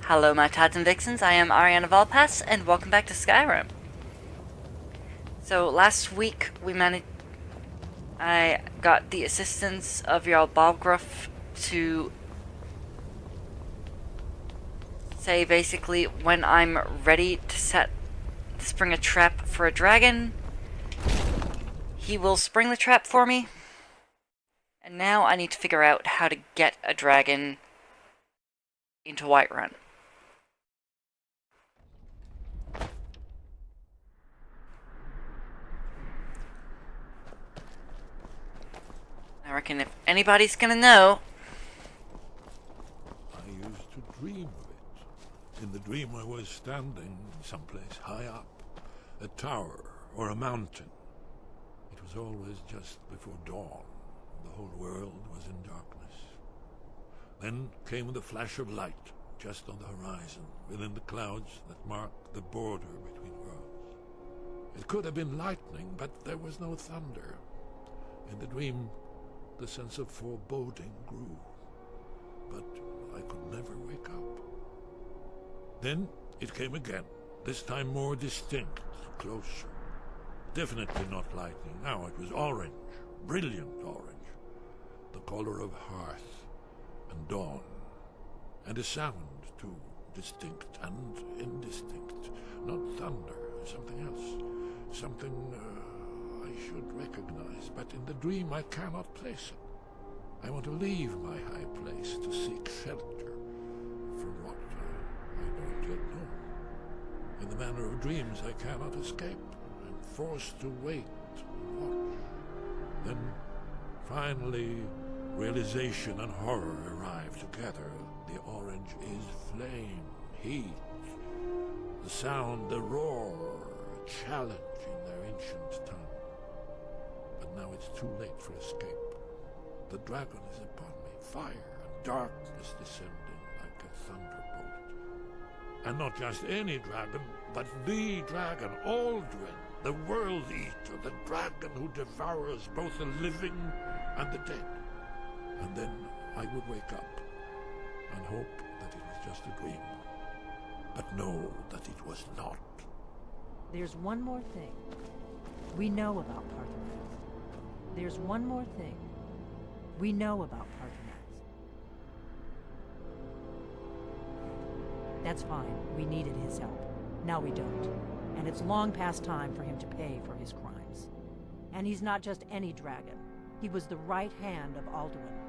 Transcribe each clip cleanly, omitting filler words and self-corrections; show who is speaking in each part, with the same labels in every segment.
Speaker 1: Hello my Tots and Vixens, I am Aréannah, and welcome back to Skyrim. So last week I got the assistance of Jarl Balgruuf to say basically when I'm ready to spring a trap for a dragon, he will spring the trap for me. And now I need to figure out how to get a dragon into Whiterun. I reckon if anybody's gonna know...
Speaker 2: I used to dream of it. In the dream I was standing someplace high up, a tower or a mountain. It was always just before dawn. The whole world was in darkness. Then came the flash of light, just on the horizon, within the clouds that marked the border between worlds. It could have been lightning, but there was no thunder. In the dream, the sense of foreboding grew, but I could never wake up. Then it came again, this time more distinct, closer. Definitely not lightning, now it was orange, brilliant orange. The color of hearth and dawn. And a sound, too, distinct and indistinct. Not thunder, something else. Something I should recognize, but in the dream I cannot place it. I want to leave my high place to seek shelter from what I don't yet know. In the manner of dreams I cannot escape. I'm forced to wait and watch. Then, finally, realization and horror arrive together. The orange is flame, heat. The sound, the roar, a challenge in their ancient tongue. But now it's too late for escape. The dragon is upon me, fire and darkness descending like a thunderbolt. And not just any dragon, but the dragon, Alduin, the world eater, the dragon who devours both the living and the dead. And then I would wake up and hope that it was just a dream, but know that it was not.
Speaker 3: There's one more thing we know about Parthenax. There's one more thing we know about Parthenax. That's fine. We needed his help. Now we don't. And it's long past time for him to pay for his crimes. And he's not just any dragon. He was the right hand of Alduin.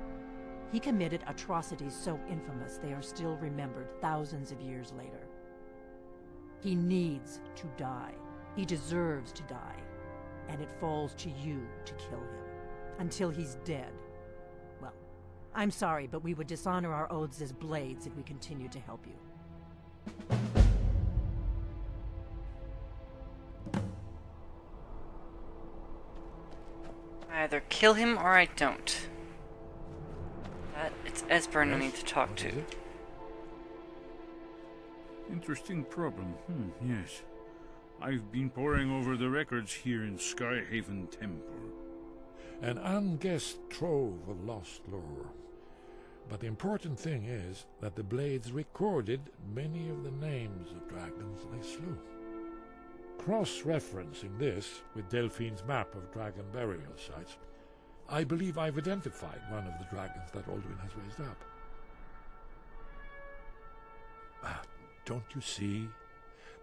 Speaker 3: He committed atrocities so infamous they are still remembered thousands of years later. He needs to die. He deserves to die. And it falls to you to kill him. Until he's dead. Well, I'm sorry, but we would dishonor our oaths as blades if we continued to help you.
Speaker 1: I either kill him or I don't. It's Esbern I need to talk to.
Speaker 4: Interesting problem. Yes. I've been poring over the records here in Skyhaven Temple.
Speaker 2: An unguessed trove of lost lore. But the important thing is that the blades recorded many of the names of dragons they slew. Cross-referencing this with Delphine's map of dragon burial sites, I believe I've identified one of the dragons that Alduin has raised up. Don't you see?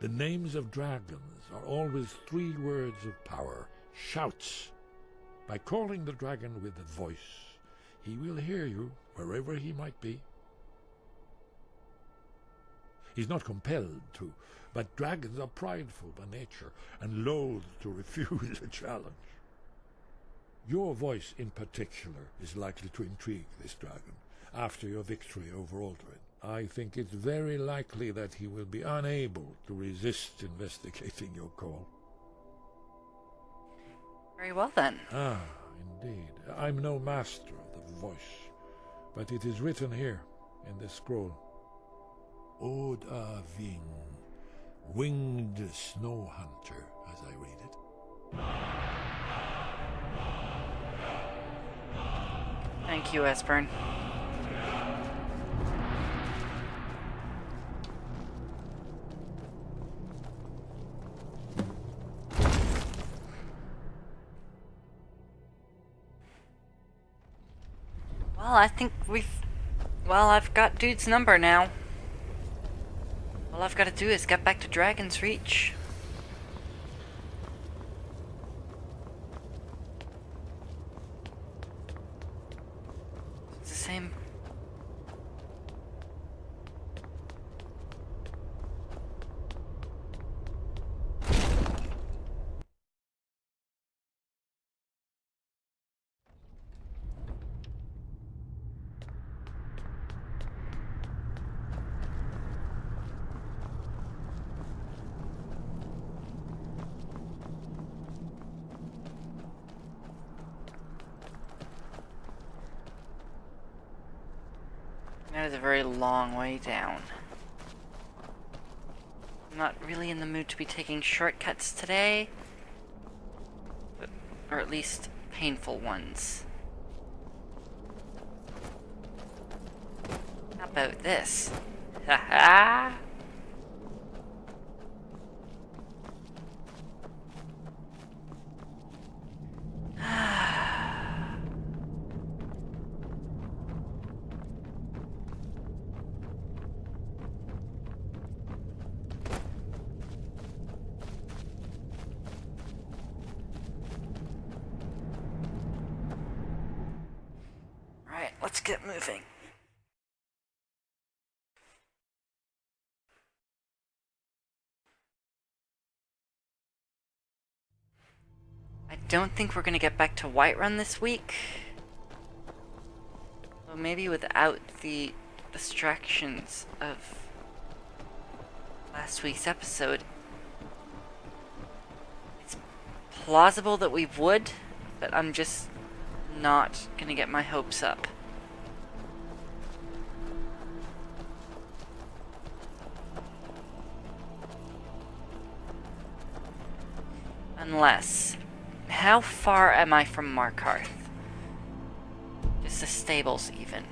Speaker 2: The names of dragons are always 3 words of power, shouts. By calling the dragon with a voice, he will hear you wherever he might be. He's not compelled to, but dragons are prideful by nature and loath to refuse a challenge. Your voice in particular is likely to intrigue this dragon after your victory over Alduin. I think it's very likely that he will be unable to resist investigating your call.
Speaker 1: Very well then.
Speaker 2: Ah, indeed. I'm no master of the voice, but it is written here in this scroll. Od a Ving, winged snow hunter, as I read it.
Speaker 1: Thank you, Esbern. Well, I think we've... Well, I've got dude's number now. All I've got to do is get back to Dragon's Reach. It's the same... That is a very long way down. I'm not really in the mood to be taking shortcuts today. Or at least painful ones. How about this? Haha! Right, let's get moving. I don't think we're gonna get back to Whiterun this week. Well, maybe without the distractions of last week's episode. It's plausible that we would, but I'm just not gonna get my hopes up. Unless... How far am I from Markarth? Just the stables, even.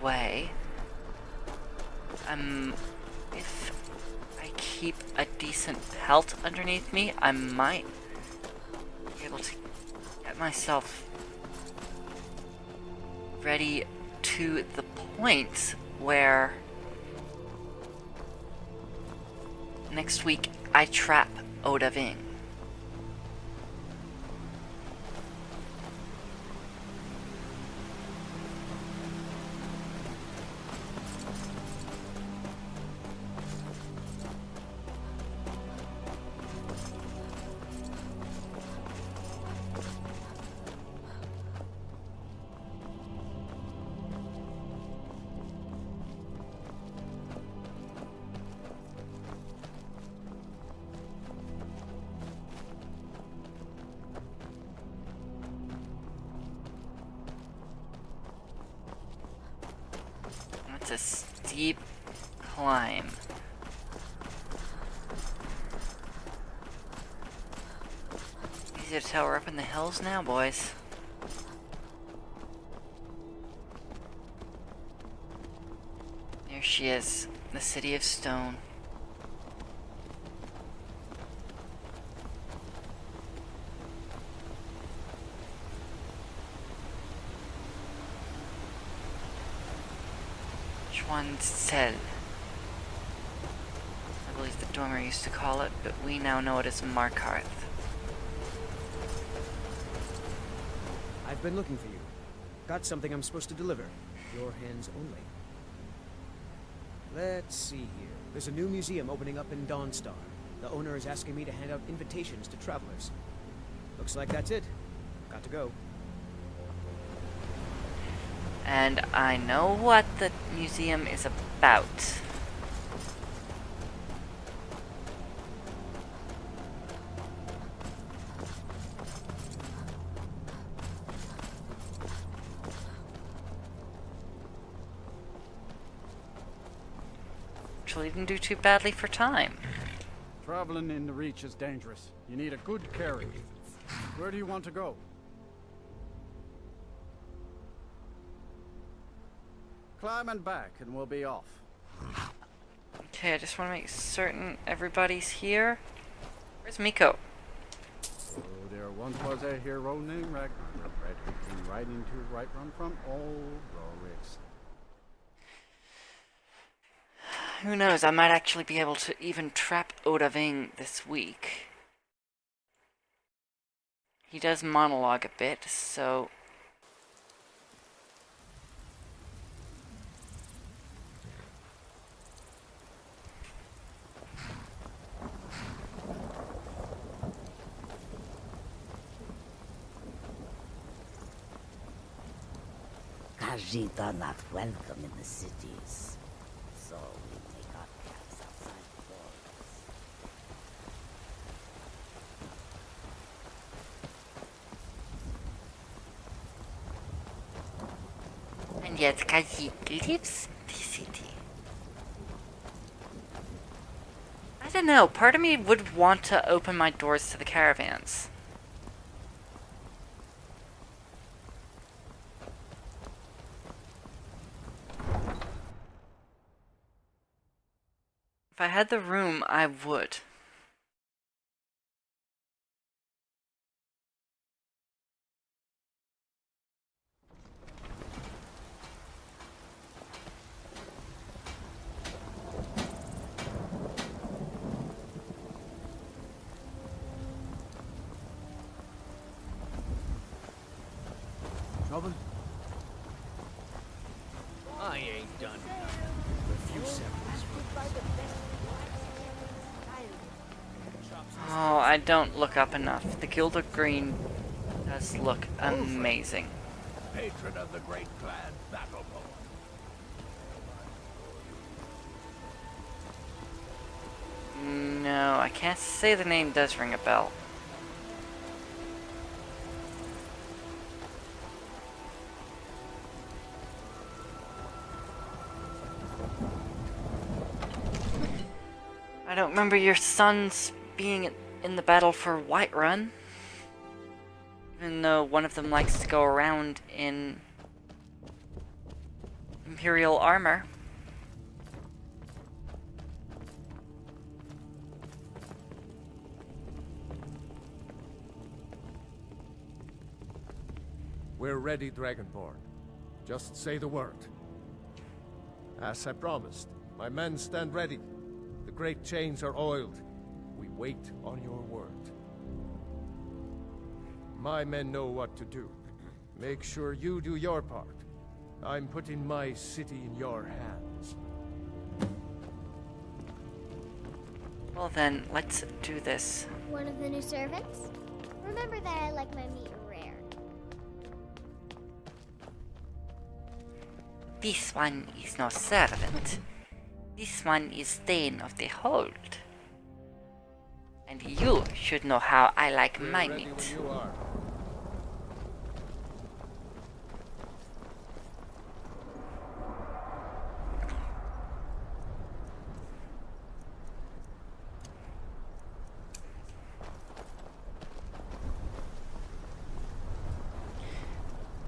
Speaker 1: Way. If I keep a decent pelt underneath me, I might be able to get myself ready to the point where next week I trap Odahviing. It's a steep climb. Easy to tell we're up in the hills now, boys. There she is, the city of stone. Cell. I believe the Dormer used to call it, but we now know it as Markarth.
Speaker 5: I've been looking for you. Got something I'm supposed to deliver. Your hands only. Let's see here. There's a new museum opening up in Dawnstar. The owner is asking me to hand out invitations to travelers. Looks like that's it. Got to go.
Speaker 1: And I know what the museum is about. actually didn't do too badly for time.
Speaker 6: Traveling in the Reach is dangerous. You need a good carry. Where do you want to go? Climb and back and we'll be off.
Speaker 1: Okay, I just want to make certain everybody's here. Where's Miko?
Speaker 6: Oh, there once was a hero named Ragnar, bred between riding to right run from old Rorix.
Speaker 1: Who knows, I might actually be able to even trap Odahviing this week. He does monologue a bit, so...
Speaker 7: Khajiit are not welcome in the cities, so we take our camps outside the walls.
Speaker 1: And yet Khajiit lives in the city. I don't know, part of me would want to open my doors to the caravans. If I had the room, I would.
Speaker 5: Trouble? I ain't done. A few seconds.
Speaker 1: Oh, I don't look up enough. The Gilded Green does look amazing.
Speaker 2: Patron of the great clan battle poem.
Speaker 1: No, I can't say the name does ring a bell. I don't remember your sons being in the battle for Whiterun. Even though one of them likes to go around in Imperial armor.
Speaker 8: We're ready, Dragonborn. Just say the word. As I promised, my men stand ready. The great chains are oiled. We wait on your word. My men know what to do. Make sure you do your part. I'm putting my city in your hands.
Speaker 1: Well then, let's do this.
Speaker 9: One of the new servants? Remember that I like my meat rare.
Speaker 1: This one is no servant. This one is Thane of the Hold. And you should know how I like
Speaker 8: We're
Speaker 1: my
Speaker 8: ready
Speaker 1: meat.
Speaker 8: when you are.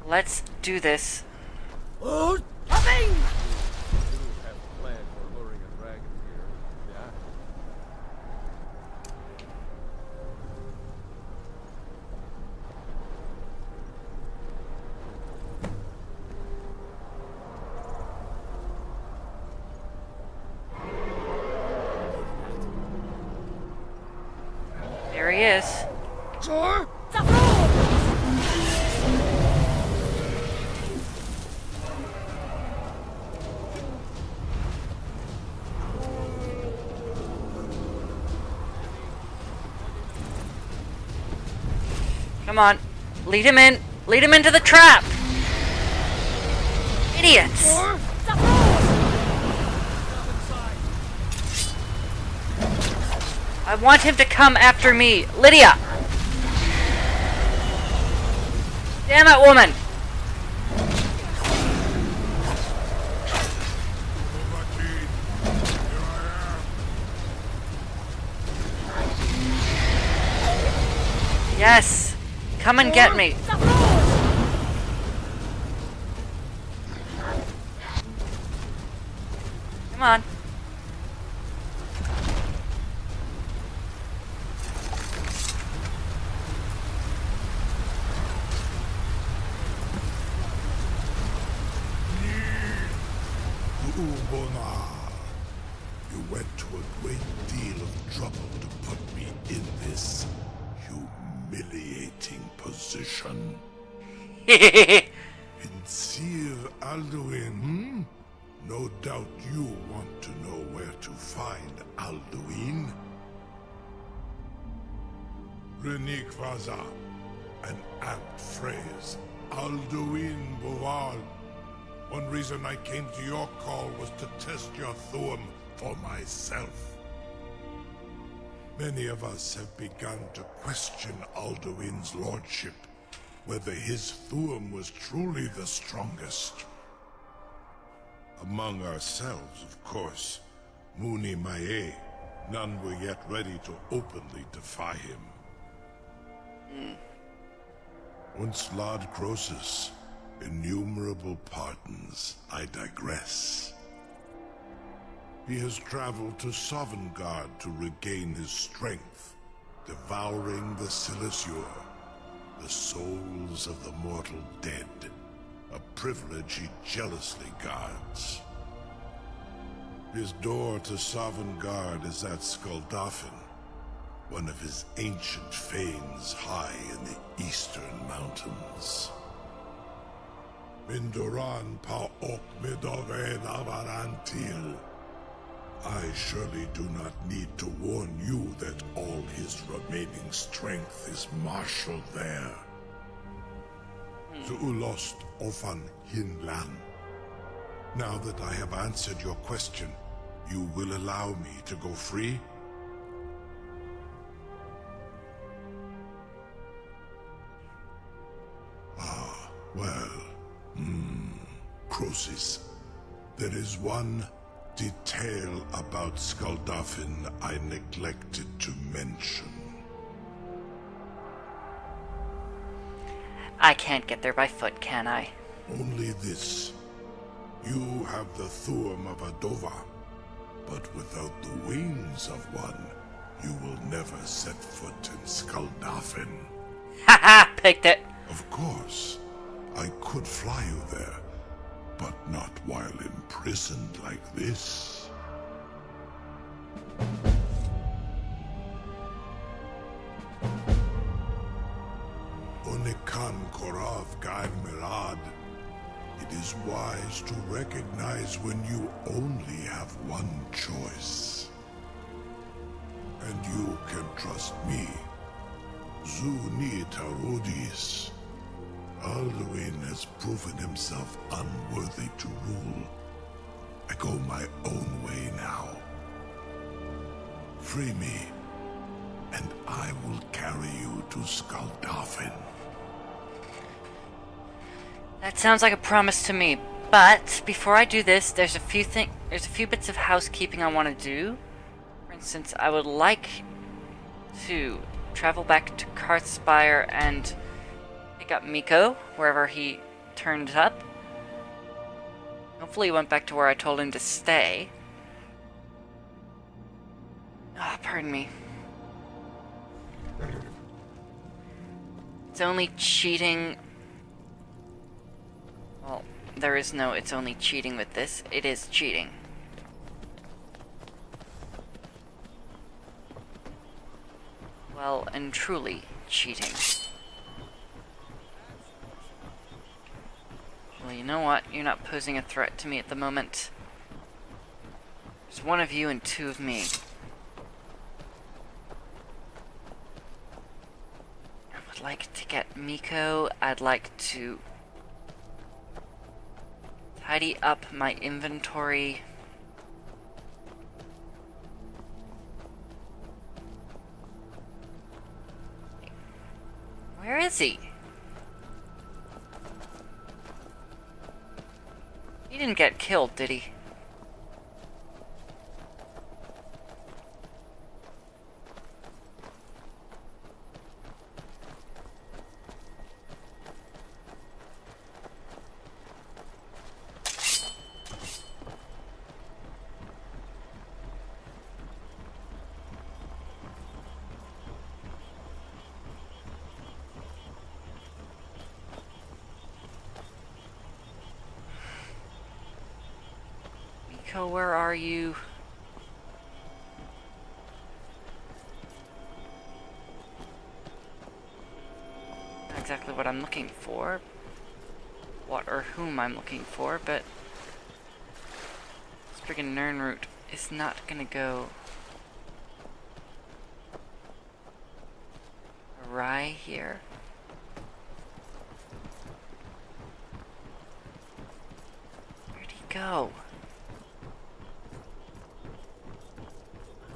Speaker 1: Let's do this.
Speaker 8: You have a plan for luring a dragon here, yeah?
Speaker 1: There he is. Come on. Lead him in. Lead him into the trap. Idiots. I want him to come after me. Lydia. Damn it, woman.
Speaker 2: Overteed. Here I
Speaker 1: Yes! Come and get me! Come on.
Speaker 2: Ubonar, you went to a great deal of trouble to put me in this humiliating position. Sir Alduin, hmm? No doubt you want to know where to find Alduin. Renik Vaza, an apt phrase. Alduin Boval. One reason I came to your call was to test your Thuum for myself. Many of us have begun to question Alduin's lordship, whether his Thuum was truly the strongest. Among ourselves, of course, Muni Mae, none were yet ready to openly defy him. Once Lord Croesus, innumerable pardons, I digress. He has traveled to Sovngarde to regain his strength, devouring the Silesure, the souls of the mortal dead, a privilege he jealously guards. His door to Sovngarde is at Skuldafn, one of his ancient fanes high in the eastern mountains. Mindoran pa ok midoven avarantil. I surely do not need to warn you that all his remaining strength is marshaled there. Zuulost ofan hinlan. Now that I have answered your question, you will allow me to go free? Ah, well, Croesus, there is one detail about Skuldafn I neglected to mention.
Speaker 1: I can't get there by foot, can I?
Speaker 2: Only this. You have the Thuum of a Dova, but without the wings of one, you will never set foot in Skuldafn.
Speaker 1: Haha, picked it.
Speaker 2: Of course, I could fly you there, but not while imprisoned like this. Onikan Korav Gaim Mirad. It is wise to recognize when you only have one choice. And you can trust me. Zuni Tarudis. Alduin has proven himself unworthy to rule. I go my own way now. Free me, and I will carry you to Skuldafn.
Speaker 1: That sounds like a promise to me. But before I do this, there's a few bits of housekeeping I want to do. For instance, I would like to travel back to Karthspire and pick up Miko wherever he turned up. Hopefully he went back to where I told him to stay. Ah, pardon me. It's only cheating. Well, there is no it's only cheating with this. It is cheating. Well, and truly cheating. Well, you know what? You're not posing a threat to me at the moment. There's one of you and two of me. I would like to get Miko. I'd like to tidy up my inventory. Where is he? He didn't get killed, did he? Miko, where are you? Not exactly what I'm looking for. What or whom I'm looking for, but this friggin' Nern route is not gonna go awry here. Where'd he go?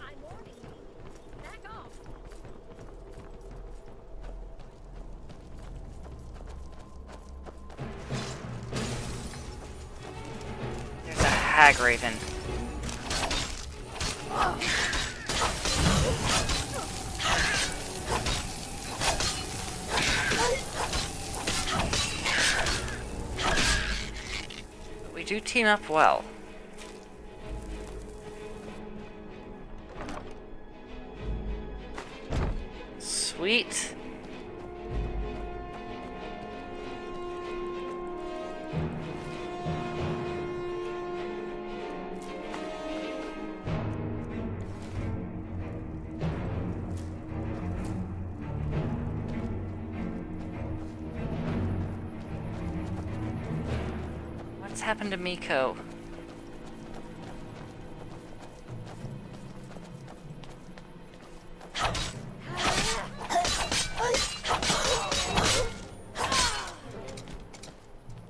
Speaker 3: I'm warning you. Back off.
Speaker 1: There's a hag raven. We do team up well. Sweet. What's happened to Miko?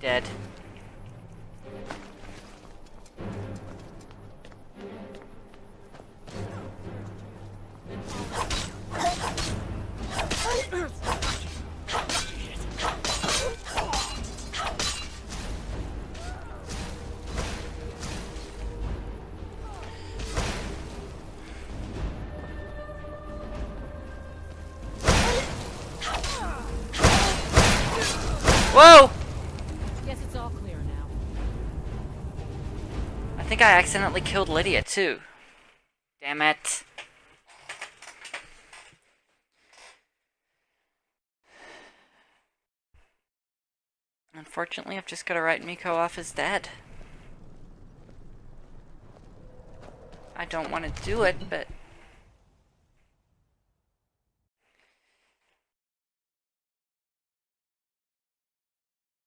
Speaker 1: Dead. Whoa!
Speaker 3: Guess it's all clear now.
Speaker 1: I think I accidentally killed Lydia too. Damn it. Unfortunately, I've just got to write Miko off as dead. I don't want to do it, but...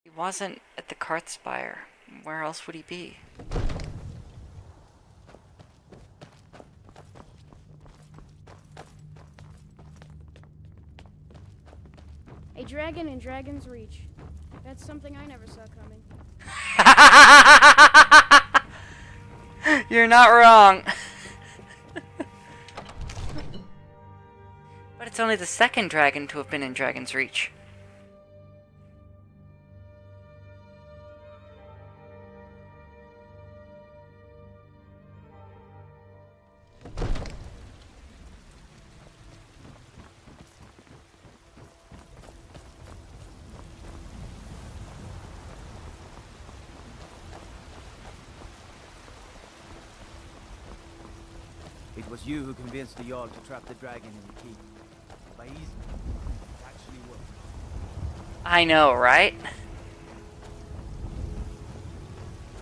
Speaker 1: he wasn't at the cart spire. Where else would he be?
Speaker 10: A dragon in Dragon's Reach. That's something I never saw coming.
Speaker 1: You're not wrong. But it's only the second dragon to have been in Dragon's Reach.
Speaker 5: It was you who convinced the Jarl to trap the dragon in the keep. By easy, it actually worked.
Speaker 1: I know, right?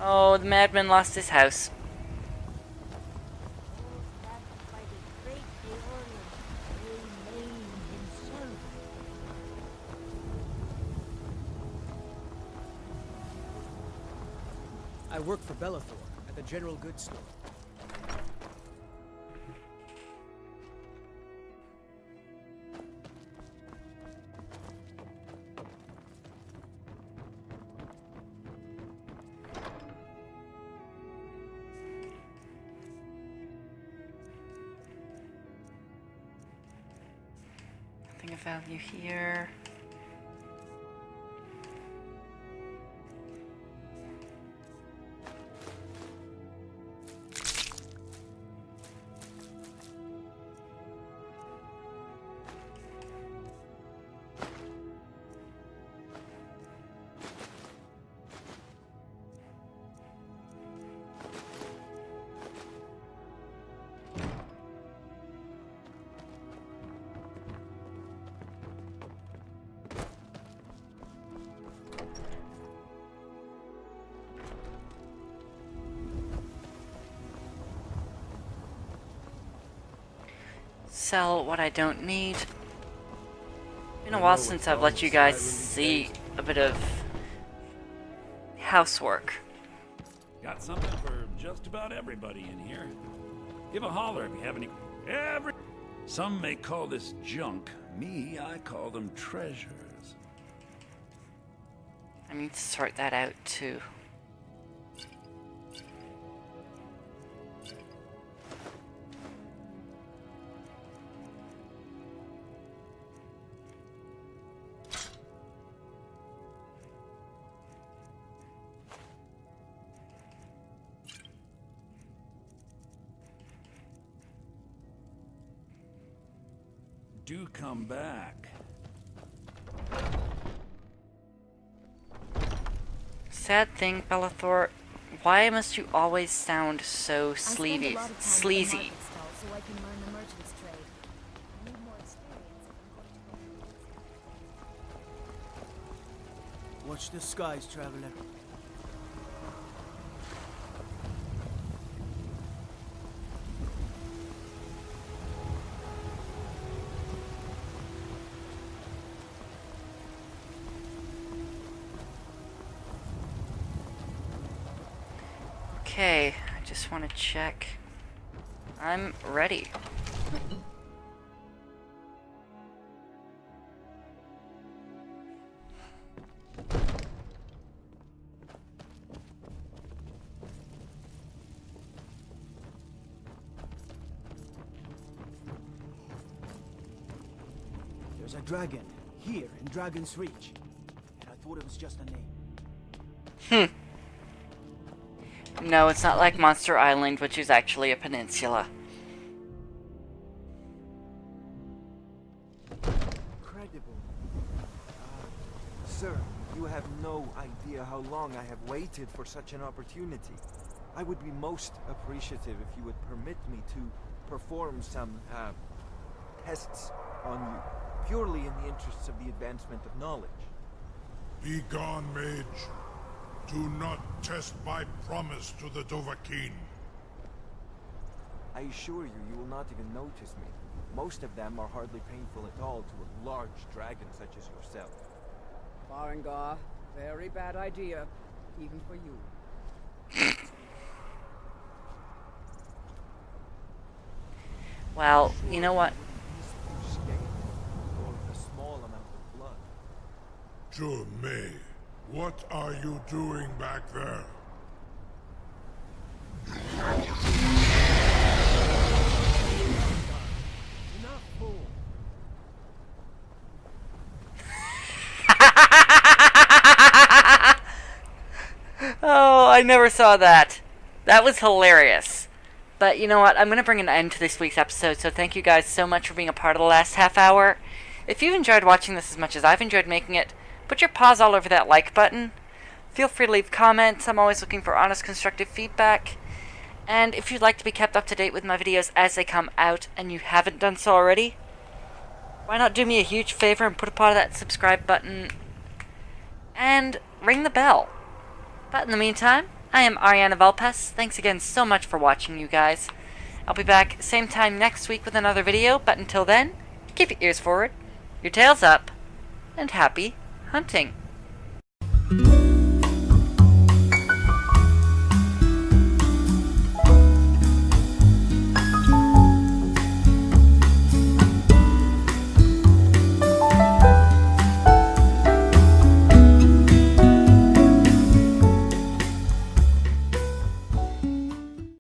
Speaker 1: Oh, the madman lost his house.
Speaker 7: By the great Aréannah, remain himself.
Speaker 5: I work for Bellathor at the general goods store.
Speaker 1: Nothing of value here. sell what I don't need. Been a while since I've let you guys see a bit of housework.
Speaker 11: Got something for just about everybody in here. Give a holler if you have any. Some may call this junk. Me, I call them treasures.
Speaker 1: I need to sort that out too.
Speaker 11: Do come back.
Speaker 1: Sad thing, Bellathor. Why must you always sound so sleazy? Sleazy.
Speaker 5: Watch the skies, traveler.
Speaker 1: Okay, I just want to check. I'm ready.
Speaker 5: There's a dragon here in Dragon's Reach, and I thought it was just a name.
Speaker 1: No, it's not like Monster Island, which is actually a peninsula.
Speaker 12: Incredible. Sir, you have no idea how long I have waited for such an opportunity. I would be most appreciative if you would permit me to perform some, tests on you, purely in the interests of the advancement of knowledge.
Speaker 2: Be gone, mage. Do not test my promise to the Dovahkiin.
Speaker 12: I assure you, you will not even notice me. Most of them are hardly painful at all to a large dragon such as yourself.
Speaker 13: Farengar, very bad idea, even for you.
Speaker 1: Well, you know what?
Speaker 12: Or a small amount of blood.
Speaker 2: May, what are you doing back there?
Speaker 12: Enough, fool.
Speaker 1: Oh, I never saw that. That was hilarious. But you know what? I'm going to bring an end to this week's episode, so thank you guys so much for being a part of the last half hour. If you've enjoyed watching this as much as I've enjoyed making it, put your paws all over that like button. Feel free to leave comments. I'm always looking for honest, constructive feedback. And if you'd like to be kept up to date with my videos as they come out, and you haven't done so already, why not do me a huge favor and put a part of that subscribe button and ring the bell. But in the meantime, I am Aréannah Valpes. Thanks again so much for watching, you guys. I'll be back same time next week with another video, but until then, keep your ears forward, your tails up, and happy hunting.